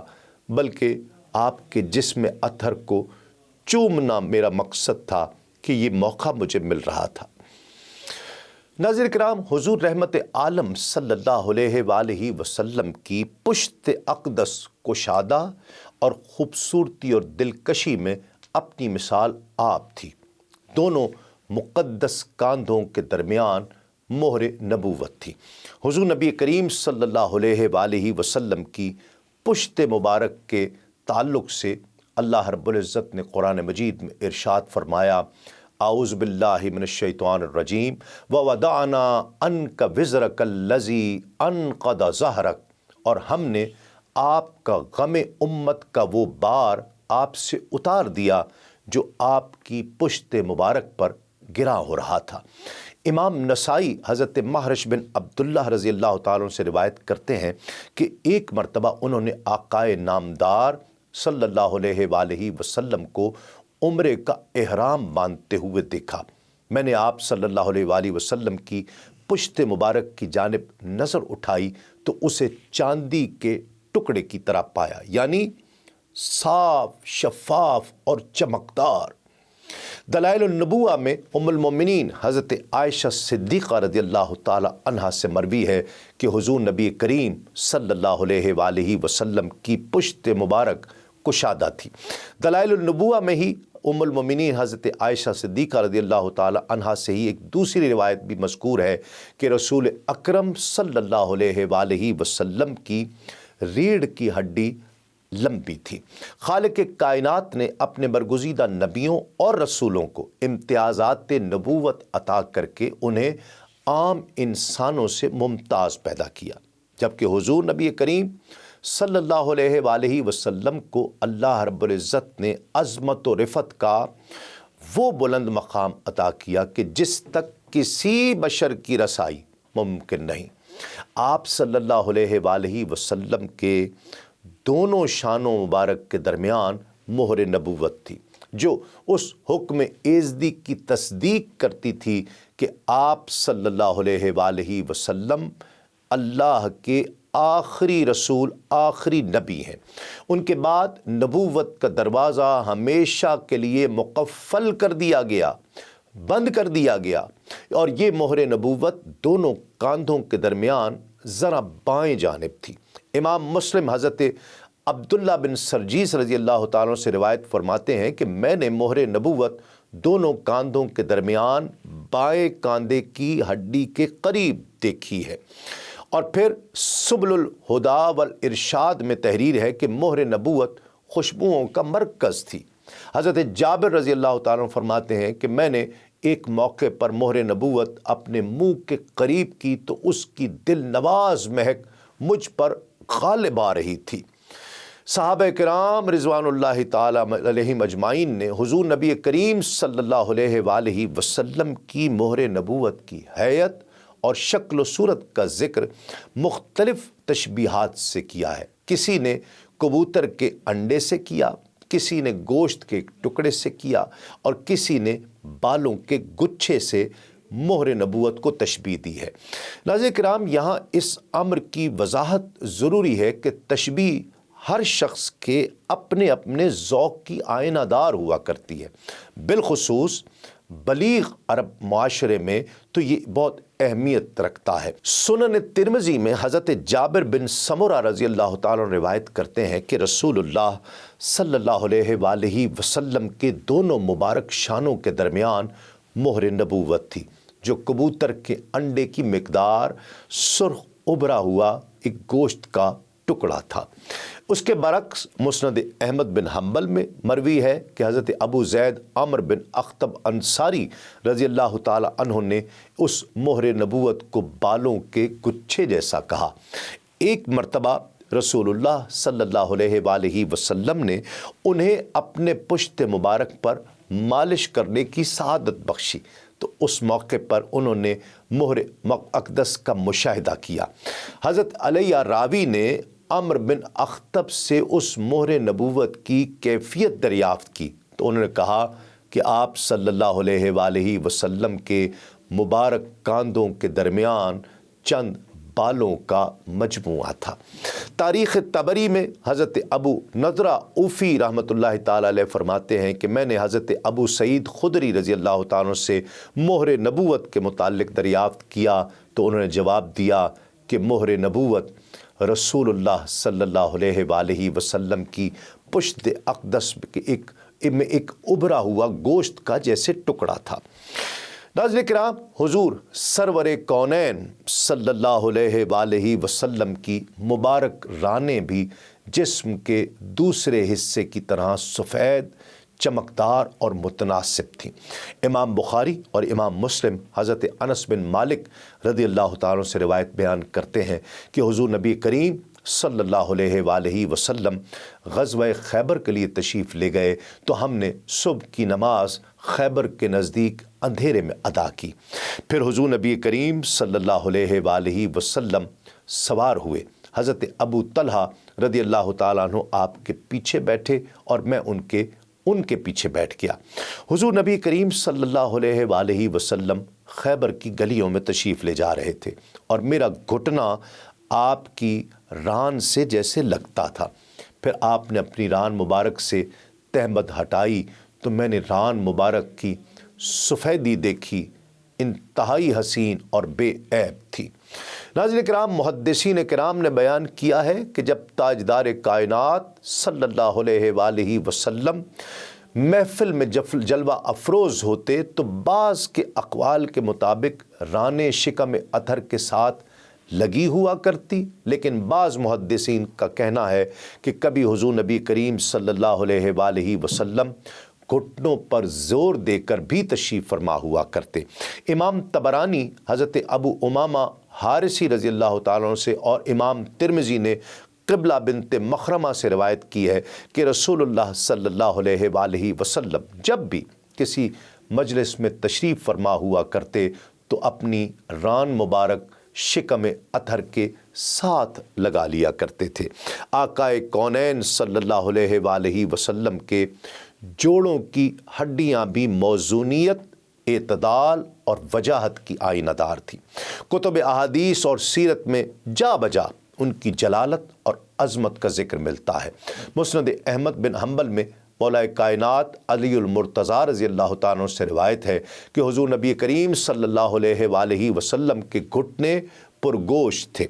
بلکہ آپ کے جسم اطہر کو چومنا میرا مقصد تھا کہ یہ موقع مجھے مل رہا تھا۔ ناظرین کرام، حضور رحمت عالم صلی اللہ علیہ وآلہ وسلم کی پشت اقدس کشادہ اور خوبصورتی اور دلکشی میں اپنی مثال آپ تھی۔ دونوں مقدس کاندھوں کے درمیان مہر نبوت تھی۔ حضور نبی کریم صلی اللہ علیہ وآلہ وسلم کی پشت مبارک کے تعلق سے اللہ رب العزت نے قرآن مجید میں ارشاد فرمایا، اعوذ باللہ من الشیطان الرجیم ووضعنا عنک وزرک الذی انقض ظہرک، اور ہم نے آپ کا غم امت کا وہ بار آپ سے اتار دیا جو آپ کی پشت مبارک پر گرا ہو رہا تھا۔ امام نسائی حضرت محرش بن عبداللہ رضی اللہ تعالیٰ سے روایت کرتے ہیں کہ ایک مرتبہ انہوں نے آقائے نامدار صلی اللہ علیہ وآلہ وسلم کو عمرے کا احرام باندھتے ہوئے دیکھا۔ میں نے آپ صلی اللہ علیہ وآلہ وسلم کی پشت مبارک کی جانب نظر اٹھائی تو اسے چاندی کے ٹکڑے کی طرح پایا، یعنی صاف، شفاف اور چمکدار۔ دلائل النبوہ میں ام المومنین حضرت عائشہ صدیقہ رضی اللہ تعالی عنہا سے مروی ہے کہ حضور نبی کریم صلی اللہ علیہ وآلہ وسلم کی پشت مبارک کشادہ تھی۔ دلائل النبوہ میں ہی ام المومنین حضرت عائشہ صدیقہ رضی اللہ تعالی عنہا سے ہی ایک دوسری روایت بھی مذکور ہے کہ رسول اکرم صلی اللہ علیہ وآلہ وسلم کی ریڑھ کی ہڈی لمبی تھی۔ خالق کائنات نے اپنے برگزیدہ نبیوں اور رسولوں کو امتیازات نبوت عطا کر کے انہیں عام انسانوں سے ممتاز پیدا کیا، جبکہ حضور نبی کریم صلی اللہ علیہ وآلہ وسلم کو اللہ رب العزت نے عظمت و رفعت کا وہ بلند مقام عطا کیا کہ جس تک کسی بشر کی رسائی ممکن نہیں۔ آپ صلی اللہ علیہ وآلہ وسلم کے دونوں شانوں مبارک کے درمیان مہر نبوت تھی، جو اس حکم ایزدی کی تصدیق کرتی تھی کہ آپ صلی اللہ علیہ وآلہ وسلم اللہ کے آخری رسول، آخری نبی ہیں۔ ان کے بعد نبوت کا دروازہ ہمیشہ کے لیے مقفل کر دیا گیا، بند کر دیا گیا، اور یہ مہر نبوت دونوں کاندھوں کے درمیان ذرا بائیں جانب تھی۔ امام مسلم حضرت عبداللہ بن سرجیس رضی اللہ تعالیٰ سے روایت فرماتے ہیں کہ میں نے مہر نبوت دونوں کاندھوں کے درمیان بائیں کاندھے کی ہڈی کے قریب دیکھی ہے۔ اور پھر سبل الہدا والارشاد میں تحریر ہے کہ مہر نبوت خوشبوؤں کا مرکز تھی۔ حضرت جابر رضی اللہ تعالیٰ فرماتے ہیں کہ میں نے ایک موقع پر مہر نبوت اپنے منہ کے قریب کی تو اس کی دل نواز مہک مجھ پر غالب آ رہی تھی۔ صحابہ کرام رضوان اللہ تعالیٰ علیہم اجمعین نے حضور نبی کریم صلی اللہ علیہ وآلہ وسلم کی مہر نبوت کی حیت اور شکل و صورت کا ذکر مختلف تشبیہات سے کیا ہے۔ کسی نے کبوتر کے انڈے سے کیا، کسی نے گوشت کے ٹکڑے سے کیا، اور کسی نے بالوں کے گچھے سے مہر نبوت کو تشبیہ دی ہے۔ ناظرین کرام، یہاں اس امر کی وضاحت ضروری ہے کہ تشبیہ ہر شخص کے اپنے اپنے ذوق کی آئینہ دار ہوا کرتی ہے، بالخصوص بلیغ عرب معاشرے میں تو یہ بہت اہمیت رکھتا ہے۔ سنن ترمذی میں حضرت جابر بن سمرہ رضی اللہ تعالیٰ روایت کرتے ہیں کہ رسول اللہ صلی اللہ علیہ وآلہ وسلم کے دونوں مبارک شانوں کے درمیان مہر نبوت تھی، جو کبوتر کے انڈے کی مقدار سرخ ابھرا ہوا ایک گوشت کا ٹکڑا تھا۔ اس کے برعکس مسند احمد بن حنبل میں مروی ہے کہ حضرت ابو زید عمر بن اخطب انصاری رضی اللہ تعالی عنہ نے اس مہر نبوت کو بالوں کے گچھے جیسا کہا۔ ایک مرتبہ رسول اللہ صلی اللہ علیہ وآلہ وسلم نے انہیں اپنے پشت مبارک پر مالش کرنے کی سعادت بخشی تو اس موقع پر انہوں نے مہر اقدس کا مشاہدہ کیا۔ حضرت علیہ راوی نے عمر بن اخطب سے اس مہر نبوت کی کیفیت دریافت کی تو انہوں نے کہا کہ آپ صلی اللہ علیہ وآلہ وسلم کے مبارک کاندھوں کے درمیان چند بالوں کا مجموعہ تھا۔ تاریخ طبری میں حضرت ابو نضرہ اوفی رحمۃ اللہ تعالی علیہ فرماتے ہیں کہ میں نے حضرت ابو سعید خدری رضی اللہ تعالیٰ عنہ سے مہر نبوت کے متعلق دریافت کیا تو انہوں نے جواب دیا کہ مہر نبوت رسول اللہ صلی اللہ علیہ وآلہ وسلم کی پشت اقدس کے ایک ابھرا ہوا گوشت کا جیسے ٹکڑا تھا۔ ناظرین کرام، حضور سرور کونین صلی اللہ علیہ وآلہ وسلم کی مبارک رانیں بھی جسم کے دوسرے حصے کی طرح سفید، چمکدار اور متناسب تھیں۔ امام بخاری اور امام مسلم حضرت انس بن مالک رضی اللہ تعالیٰ عنہ سے روایت بیان کرتے ہیں کہ حضور نبی کریم صلی اللہ علیہ وآلہ وسلم غزوہ خیبر کے لیے تشریف لے گئے تو ہم نے صبح کی نماز خیبر کے نزدیک اندھیرے میں ادا کی۔ پھر حضور نبی کریم صلی اللہ علیہ وآلہ وسلم سوار ہوئے۔ حضرت ابو طلحہ رضی اللہ تعالیٰ عنہ آپ کے پیچھے بیٹھے اور میں ان کے پیچھے بیٹھ گیا۔ حضور نبی کریم صلی اللہ علیہ وآلہ وسلم خیبر کی گلیوں میں تشریف لے جا رہے تھے اور میرا گھٹنا آپ کی ران سے جیسے لگتا تھا۔ پھر آپ نے اپنی ران مبارک سے تہمت ہٹائی تو میں نے ران مبارک کی سفیدی دیکھی، انتہائی حسین اور بے عیب تھی۔ ناظرین کرام، محدثین کرام نے بیان کیا ہے کہ جب تاجدار کائنات صلی اللہ علیہ وآلہ وسلم محفل میں جلوہ افروز ہوتے تو بعض کے اقوال کے مطابق رانیں شکم اطہر کے ساتھ لگی ہوا کرتی، لیکن بعض محدثین کا کہنا ہے کہ کبھی حضور نبی کریم صلی اللہ علیہ وآلہ وسلم گھٹنوں پر زور دے کر بھی تشریف فرما ہوا کرتے۔ امام طبرانی حضرت ابو امامہ حارثی رضی اللہ تعالیٰ عنہ سے اور امام ترمذی نے قبلہ بنت مخرمہ سے روایت کی ہے کہ رسول اللہ صلی اللہ علیہ وآلہ وسلم جب بھی کسی مجلس میں تشریف فرما ہوا کرتے تو اپنی ران مبارک شکم اطہر کے ساتھ لگا لیا کرتے تھے۔ آقائے کونین صلی اللہ علیہ وآلہ وسلم کے جوڑوں کی ہڈیاں بھی موزونیت، اعتدال اور وجاہت کی آئینہ دار تھی۔ کتب احادیث اور سیرت میں جا بجا ان کی جلالت اور عظمت کا ذکر ملتا ہے۔ مسند احمد بن حنبل میں مولا کائنات علی المرتضیٰ رضی اللہ تعالیٰ عنہ سے روایت ہے کہ حضور نبی کریم صلی اللہ علیہ وآلہ وسلم کے گھٹنے پرگوشت تھے۔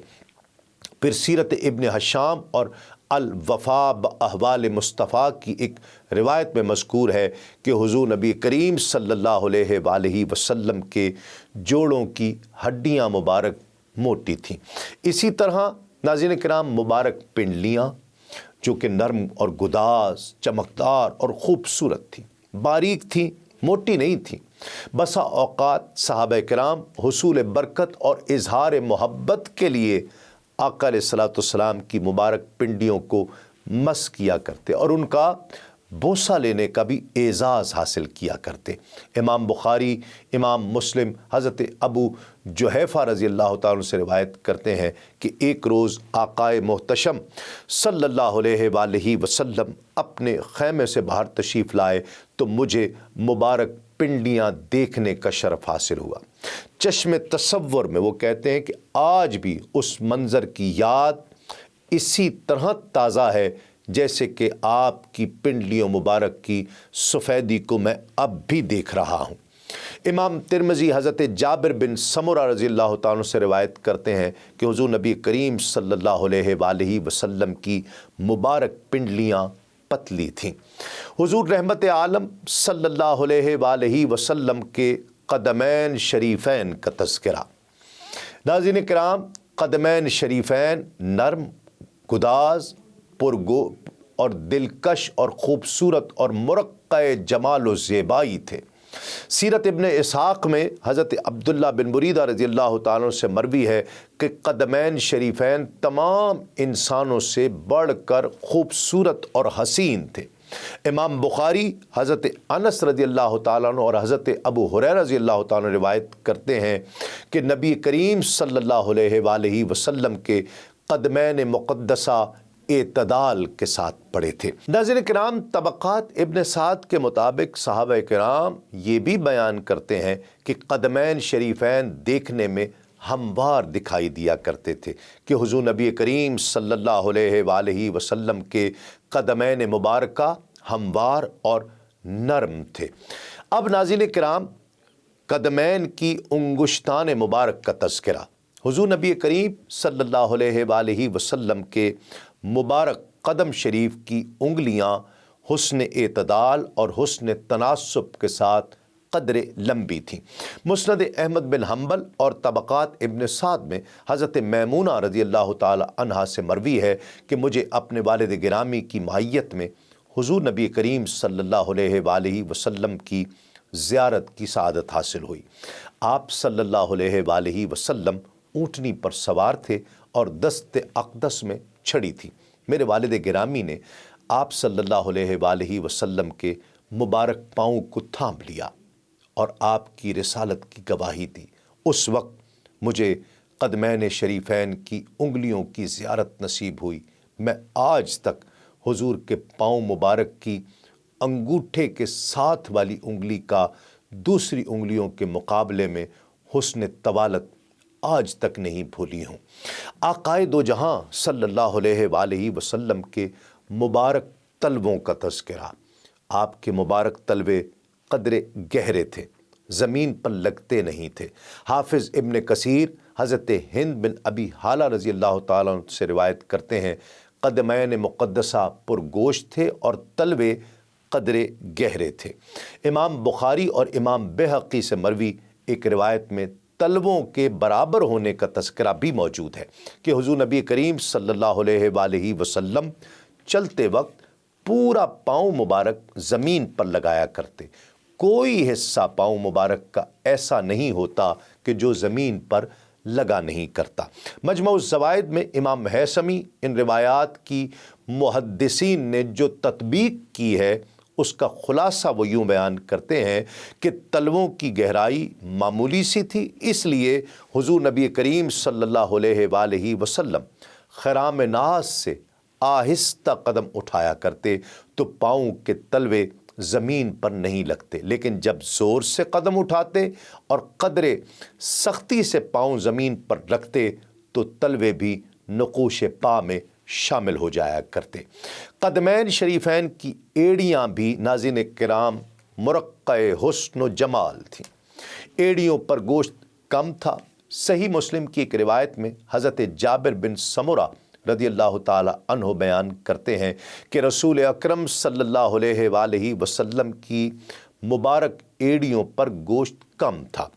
پھر سیرت ابن حشام اور الوفا باحوال مصطفیٰ کی ایک روایت میں مذکور ہے کہ حضور نبی کریم صلی اللہ علیہ وآلہ وسلم کے جوڑوں کی ہڈیاں مبارک موٹی تھیں۔ اسی طرح ناظرین کرام، مبارک پنڈلیاں جو کہ نرم اور گداز، چمکدار اور خوبصورت تھیں، باریک تھیں، موٹی نہیں تھیں۔ بسا اوقات صحابہ کرام حصول برکت اور اظہار محبت کے لیے آقا علیہ الصلوۃ والسلام کی مبارک پنڈیوں کو مس کیا کرتے اور ان کا بوسہ لینے کا بھی اعزاز حاصل کیا کرتے۔ امام بخاری، امام مسلم حضرت ابو جحیفہ رضی اللہ تعالیٰ عنہ سے روایت کرتے ہیں کہ ایک روز آقائے محتشم صلی اللہ علیہ وآلہ وسلم اپنے خیمے سے باہر تشریف لائے تو مجھے مبارک پنڈیاں دیکھنے کا شرف حاصل ہوا۔ چشم تصور میں وہ کہتے ہیں کہ آج بھی اس منظر کی یاد اسی طرح تازہ ہے جیسے کہ آپ کی پنڈلیوں مبارک کی سفیدی کو میں اب بھی دیکھ رہا ہوں۔ امام ترمذی حضرت جابر بن سمرہ رضی اللہ تعالیٰ عنہ سے روایت کرتے ہیں کہ حضور نبی کریم صلی اللہ علیہ وآلہ وسلم کی مبارک پنڈلیاں پتلی تھیں۔ حضور رحمت عالم صلی اللہ علیہ وآلہ وسلم کے قدمین شریفین کا تذکرہ۔ ناظرین کرام، قدمین شریفین نرم، گداز، پرگو اور دلکش اور خوبصورت اور مرقع جمال و زیبائی تھے۔ سیرت ابن اسحاق میں حضرت عبداللہ بن بریدہ رضی اللہ تعالیٰ عنہ سے مروی ہے کہ قدمین شریفین تمام انسانوں سے بڑھ کر خوبصورت اور حسین تھے۔ امام بخاری حضرت انس رضی اللہ تعالیٰ عنہ اور حضرت ابو ہریرہ رضی اللہ تعالیٰ عنہ روایت کرتے ہیں کہ نبی کریم صلی اللہ علیہ وآلہ وسلم کے قدمین مقدسہ اعتدال کے ساتھ پڑے تھے۔ ناظرین کرام، طبقات ابن سعد کے مطابق صحابہ کرام یہ بھی بیان کرتے ہیں کہ قدمین شریفین دیکھنے میں ہموار دکھائی دیا کرتے تھے، کہ حضور نبی کریم صلی اللہ علیہ وآلہ وسلم کے قدمین مبارکہ ہموار اور نرم تھے۔ اب ناظرین کرام، قدمین کی انگشتان مبارک کا تذکرہ۔ حضور نبی کریم صلی اللہ علیہ وآلہ وسلم کے مبارک قدم شریف کی انگلیاں حسن اعتدال اور حسن تناسب کے ساتھ قدر لمبی تھیں۔ مسند احمد بن حنبل اور طبقات ابن سعد میں حضرت میمونہ رضی اللہ تعالی عنہا سے مروی ہے کہ مجھے اپنے والد گرامی کی معیت میں حضور نبی کریم صلی اللہ علیہ وآلہ وسلم کی زیارت کی سعادت حاصل ہوئی۔ آپ صلی اللہ علیہ وآلہ وسلم اونٹنی پر سوار تھے اور دست اقدس میں چھڑی تھی۔ میرے والد گرامی نے آپ صلی اللہ علیہ وآلہ وسلم کے مبارک پاؤں کو تھام لیا اور آپ کی رسالت کی گواہی دی۔ اس وقت مجھے قدمین شریفین کی انگلیوں کی زیارت نصیب ہوئی۔ میں آج تک حضور کے پاؤں مبارک کی انگوٹھے کے ساتھ والی انگلی کا دوسری انگلیوں کے مقابلے میں حسن طوالت آج تک نہیں بھولی ہوں۔ آقائے دو جہاں صلی اللہ علیہ وآلہ وسلم کے مبارک تلووں کا تذکرہ۔ آپ کے مبارک تلوے قدر گہرے تھے، زمین پر لگتے نہیں تھے۔ حافظ ابن کثیر حضرت ہند بن ابی حالہ رضی اللہ تعالیٰ عنہ سے روایت کرتے ہیں، قدمین مقدسہ پرگوشت تھے اور تلوے قدر گہرے تھے۔ امام بخاری اور امام بہقی سے مروی ایک روایت میں تلووں کے برابر ہونے کا تذکرہ بھی موجود ہے کہ حضور نبی کریم صلی اللہ علیہ وآلہ وسلم چلتے وقت پورا پاؤں مبارک زمین پر لگایا کرتے۔ کوئی حصہ پاؤں مبارک کا ایسا نہیں ہوتا کہ جو زمین پر لگا نہیں کرتا۔ مجمع الزوائد میں امام حیثمی ان روایات کی محدثین نے جو تطبیق کی ہے اس کا خلاصہ وہ یوں بیان کرتے ہیں کہ تلووں کی گہرائی معمولی سی تھی، اس لیے حضور نبی کریم صلی اللہ علیہ وآلہ وسلم خرام ناز سے آہستہ قدم اٹھایا کرتے تو پاؤں کے تلوے زمین پر نہیں لگتے، لیکن جب زور سے قدم اٹھاتے اور قدر سختی سے پاؤں زمین پر رکھتے تو تلوے بھی نقوش پا میں شامل ہو جایا کرتے۔ قدمین شریفین کی ایڑیاں بھی ناظرین کرام مرقع حسن و جمال تھیں۔ ایڑیوں پر گوشت کم تھا۔ صحیح مسلم کی ایک روایت میں حضرت جابر بن سمرہ رضی اللہ تعالی عنہ بیان کرتے ہیں کہ رسول اکرم صلی اللہ علیہ وآلہ وسلم کی مبارک ایڑیوں پر گوشت کم تھا۔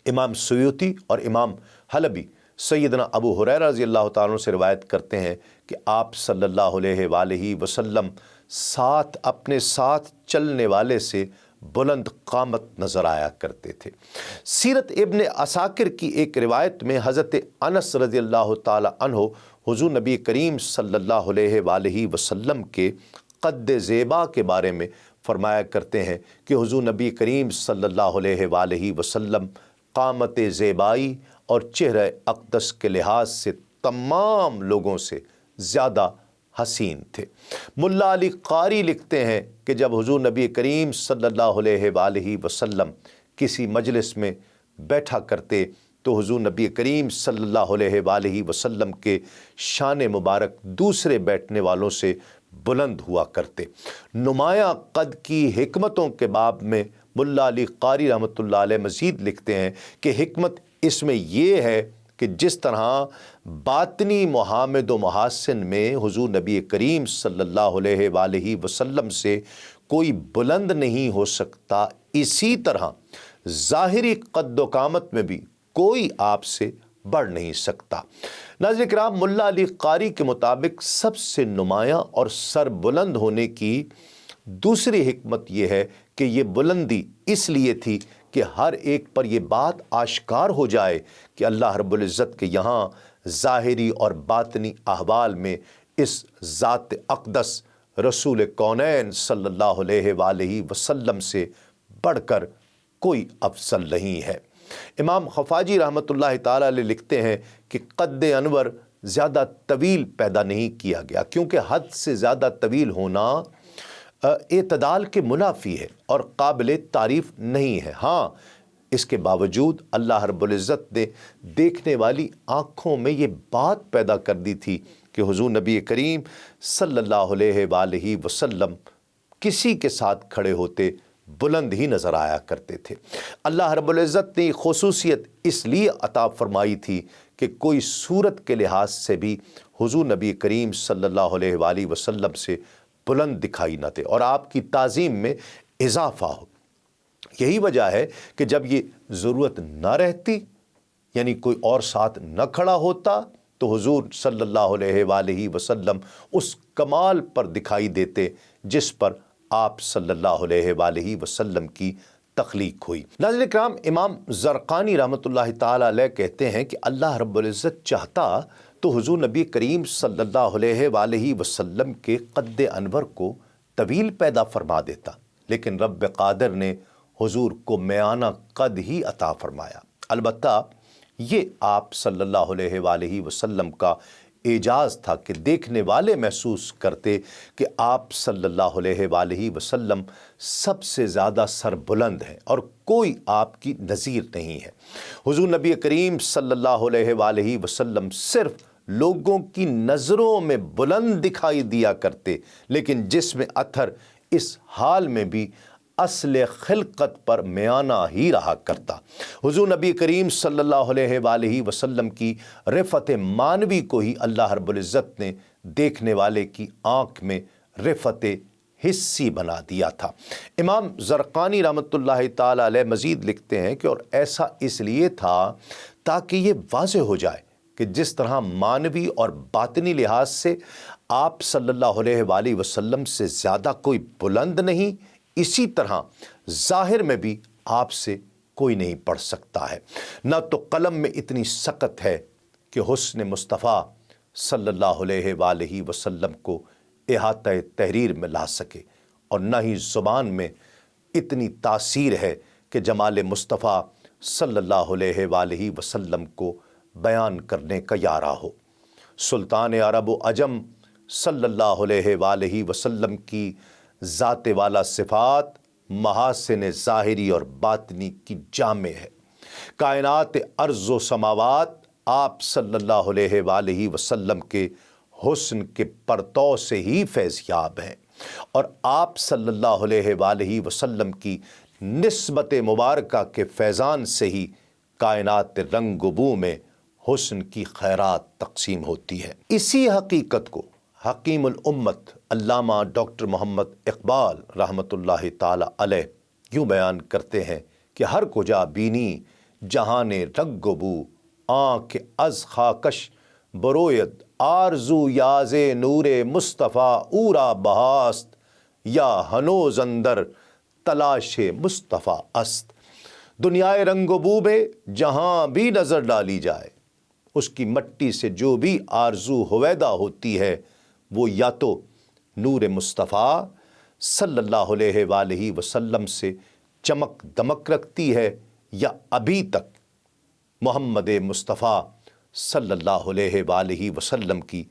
امام سیوطی اور امام حلبی سیدنا ابو ہریرہ رضی اللہ تعالیٰ عنہ سے روایت کرتے ہیں کہ آپ صلی اللہ علیہ وآلہ وسلم اپنے ساتھ چلنے والے سے بلند قامت نظر آیا کرتے تھے۔ سیرت ابن عساکر کی ایک روایت میں حضرت انس رضی اللہ تعالی عنہ حضور نبی کریم صلی اللہ علیہ وآلہ وسلم کے قد زیبا کے بارے میں فرمایا کرتے ہیں کہ حضور نبی کریم صلی اللہ علیہ وآلہ وسلم قامت زیبائی اور چہرہ اقدس کے لحاظ سے تمام لوگوں سے زیادہ حسین تھے۔ ملا علی قاری لکھتے ہیں کہ جب حضور نبی کریم صلی اللہ علیہ وآلہ وسلم کسی مجلس میں بیٹھا کرتے تو حضور نبی کریم صلی اللہ علیہ وآلہ وسلم کے شان مبارک دوسرے بیٹھنے والوں سے بلند ہوا کرتے۔ نمایاں قد کی حکمتوں کے باب میں ملا علی قاری رحمۃ اللہ علیہ مزید لکھتے ہیں کہ حکمت اس میں یہ ہے کہ جس طرح باطنی محامد و محاسن میں حضور نبی کریم صلی اللہ علیہ وآلہ وسلم سے کوئی بلند نہیں ہو سکتا، اسی طرح ظاہری قد و قامت میں بھی کوئی آپ سے بڑھ نہیں سکتا۔ ناظرین کرام، ملا علی قاری کے مطابق سب سے نمایاں اور سر بلند ہونے کی دوسری حکمت یہ ہے کہ یہ بلندی اس لیے تھی کہ ہر ایک پر یہ بات آشکار ہو جائے کہ اللہ رب العزت کے یہاں ظاہری اور باطنی احوال میں اس ذات اقدس رسول کونین صلی اللہ علیہ وآلہ وسلم سے بڑھ کر کوئی افضل نہیں ہے۔ امام خفاجی رحمۃ اللہ تعالیٰ علیہ لکھتے ہیں کہ قد انور زیادہ طویل پیدا نہیں کیا گیا، کیونکہ حد سے زیادہ طویل ہونا اعتدال کے منافی ہے اور قابل تعریف نہیں ہے۔ ہاں، اس کے باوجود اللہ رب العزت نے دیکھنے والی آنکھوں میں یہ بات پیدا کر دی تھی کہ حضور نبی کریم صلی اللہ علیہ وآلہ وسلم کسی کے ساتھ کھڑے ہوتے بلند ہی نظر آیا کرتے تھے۔ اللہ رب العزت نے خصوصیت اس لیے عطا فرمائی تھی کہ کوئی صورت کے لحاظ سے بھی حضور نبی کریم صلی اللہ علیہ وآلہ وسلم سے بلند دکھائی نہ دے اور آپ کی تعظیم میں اضافہ ہو۔ یہی وجہ ہے کہ جب یہ ضرورت نہ رہتی، یعنی کوئی اور ساتھ نہ کھڑا ہوتا، تو حضور صلی اللہ علیہ وآلہ وسلم اس کمال پر دکھائی دیتے جس پر آپ صلی اللہ علیہ وآلہ وسلم کی تخلیق ہوئی۔ ناظرین کرام، امام زرقانی رحمۃ اللہ تعالیٰ علیہ کہتے ہیں کہ اللہ رب العزت چاہتا تو حضور نبی کریم صلی اللہ علیہ وآلہ وسلم کے قد انور کو طویل پیدا فرما دیتا، لیکن رب قادر نے حضور کو میانہ قد ہی عطا فرمایا۔ البتہ یہ آپ صلی اللہ علیہ وآلہ وسلم کا اعجاز تھا کہ دیکھنے والے محسوس کرتے کہ آپ صلی اللہ علیہ وآلہ وسلم سب سے زیادہ سر بلند ہیں اور کوئی آپ کی نظیر نہیں ہے۔ حضور نبی کریم صلی اللہ علیہ وآلہ وسلم صرف لوگوں کی نظروں میں بلند دکھائی دیا کرتے، لیکن جسم اطہر اس حال میں بھی اصل خلقت پر میانہ ہی رہا کرتا۔ حضور نبی کریم صلی اللہ علیہ وآلہ وسلم کی رفعت معنوی کو ہی اللہ رب العزت نے دیکھنے والے کی آنکھ میں رفعت حسی بنا دیا تھا۔ امام زرقانی رحمۃ اللہ تعالیٰ علیہ مزید لکھتے ہیں کہ اور ایسا اس لیے تھا تاکہ یہ واضح ہو جائے کہ جس طرح معنوی اور باطنی لحاظ سے آپ صلی اللہ علیہ وآلہ وسلم سے زیادہ کوئی بلند نہیں، اسی طرح ظاہر میں بھی آپ سے کوئی نہیں پڑھ سکتا ہے۔ نہ تو قلم میں اتنی سکت ہے کہ حسن مصطفیٰ صلی اللہ علیہ وآلہ وسلم کو احاطہ تحریر میں لا سکے، اور نہ ہی زبان میں اتنی تاثیر ہے کہ جمال مصطفیٰ صلی اللہ علیہ وآلہ وسلم کو بیان کرنے کا یارہ ہو۔ سلطان عرب و عجم صلی اللہ علیہ وآلہ وسلم کی ذات والا صفات محاسن ظاہری اور باطنی کی جامع ہے۔ کائنات ارض و سماوات آپ صلی اللہ علیہ وآلہ وسلم کے حسن کے پرتو سے ہی فیض یاب ہیں، اور آپ صلی اللہ علیہ وآلہ وسلم کی نسبت مبارکہ کے فیضان سے ہی کائنات رنگ و بو میں حسن کی خیرات تقسیم ہوتی ہے۔ اسی حقیقت کو حکیم الامت علامہ ڈاکٹر محمد اقبال رحمۃ اللہ تعالی علیہ یوں بیان کرتے ہیں کہ ہر کجا بینی جہان رنگ و بو، آنکھ از خاکش بروید آرزو یاز نور مصطفیٰ اورا بہاست، یا ہنوز اندر تلاش مصطفیٰ است۔ دنیائے رنگ و بو میں جہاں بھی نظر ڈالی جائے، اس کی مٹی سے جو بھی آرزو ہویدا ہوتی ہے وہ یا تو نور مصطفیٰ صلی اللہ علیہ وآلہ وسلم سے چمک دمک رکھتی ہے، یا ابھی تک محمد مصطفیٰ صلی اللہ علیہ وآلہ وسلم کی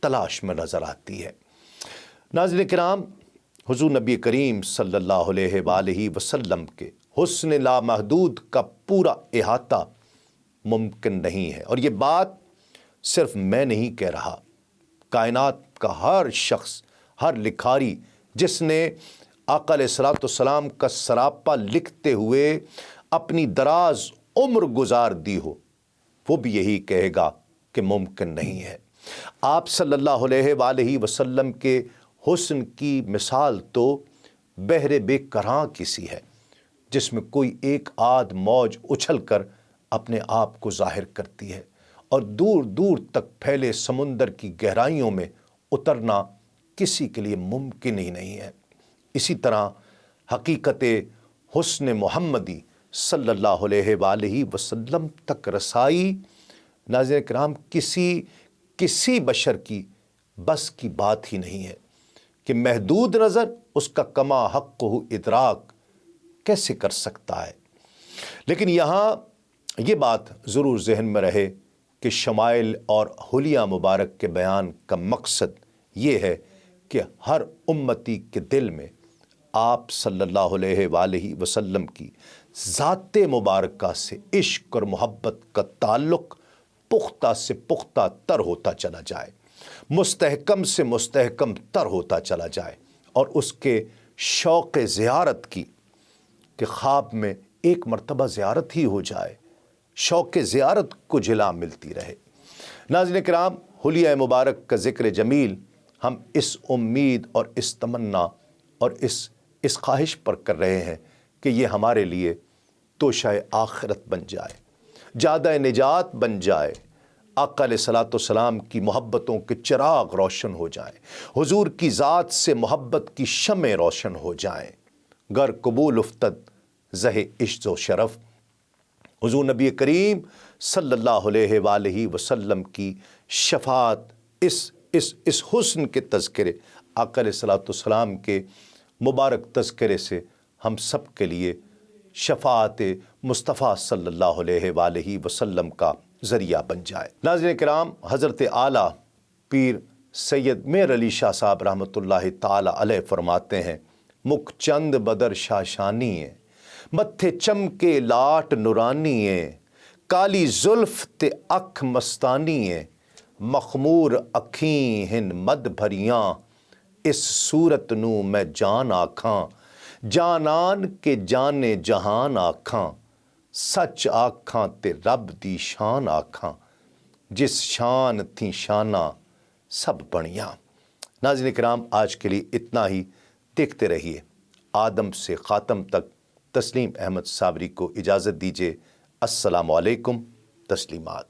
تلاش میں نظر آتی ہے۔ ناظرین کرام، حضور نبی کریم صلی اللہ علیہ وآلہ وسلم کے حسن لامحدود کا پورا احاطہ ممکن نہیں ہے، اور یہ بات صرف میں نہیں کہہ رہا، کائنات کا ہر شخص، ہر لکھاری جس نے آقا علیہ الصلوۃ والسلام کا سراپا لکھتے ہوئے اپنی دراز عمر گزار دی ہو، وہ بھی یہی کہے گا کہ ممکن نہیں ہے۔ آپ صلی اللہ علیہ وآلہ وسلم کے حسن کی مثال تو بحر بے کراں کی سی ہے، جس میں کوئی ایک آدھ موج اچھل کر اپنے آپ کو ظاہر کرتی ہے۔ اور دور دور تک پھیلے سمندر کی گہرائیوں میں اترنا کسی کے لیے ممکن ہی نہیں ہے۔ اسی طرح حقیقت حسن محمدی صلی اللہ علیہ وآلہ وسلم تک رسائی ناظرین کرام کسی بشر کی بس کی بات ہی نہیں ہے کہ محدود نظر اس کا کما حق ہو ادراک کیسے کر سکتا ہے۔ لیکن یہاں یہ بات ضرور ذہن میں رہے کہ شمائل اور حلیہ مبارک کے بیان کا مقصد یہ ہے کہ ہر امتی کے دل میں آپ صلی اللہ علیہ وآلہ وسلم کی ذات مبارکہ سے عشق اور محبت کا تعلق پختہ سے پختہ تر ہوتا چلا جائے، مستحکم سے مستحکم تر ہوتا چلا جائے، اور اس کے شوق زیارت کی کہ خواب میں ایک مرتبہ زیارت ہی ہو جائے، شوق زیارت کو جلا ملتی رہے۔ ناظرین کرام، حلیہ مبارک کا ذکر جمیل ہم اس امید اور اس تمنا اور اس خواہش پر کر رہے ہیں کہ یہ ہمارے لیے توشہ آخرت بن جائے، جادہ نجات بن جائے، آقا علیہ الصلوۃ والسلام کی محبتوں کے چراغ روشن ہو جائیں، حضور کی ذات سے محبت کی شمع روشن ہو جائیں۔ گر قبول افتد زہ عشق و شرف، حضور نبی کریم صلی اللہ علیہ وآلہ وسلم کی شفاعت اس حسن کے تذکرے، آقا علیہ الصلوۃ والسلام کے مبارک تذکرے سے ہم سب کے لیے شفاعت مصطفیٰ صلی اللہ علیہ وآلہ وسلم کا ذریعہ بن جائے۔ ناظرین کرام، حضرت اعلیٰ پیر سید میر علی شاہ صاحب رحمۃ اللہ تعالی علیہ فرماتے ہیں، مکھ چند بدر شاشانی ہے، متھے چمکے لاٹ نورانی ہے، کالی زلف تے اکھ مستانی ہے، مخمور اکھیں ہن مد بھریاں، اس صورت نو میں جان آکھاں، جانان کے جانے جہان آکھاں، سچ آکھاں تے رب دی شان آکھاں، جس شان تھی شانہ سب بڑیاں۔ ناظرین کرام، آج کے لیے اتنا ہی۔ دیکھتے رہیے آدم سے خاتم تک۔ تسلیم احمد صابری کو اجازت دیجیے۔ السلام علیکم۔ تسلیمات۔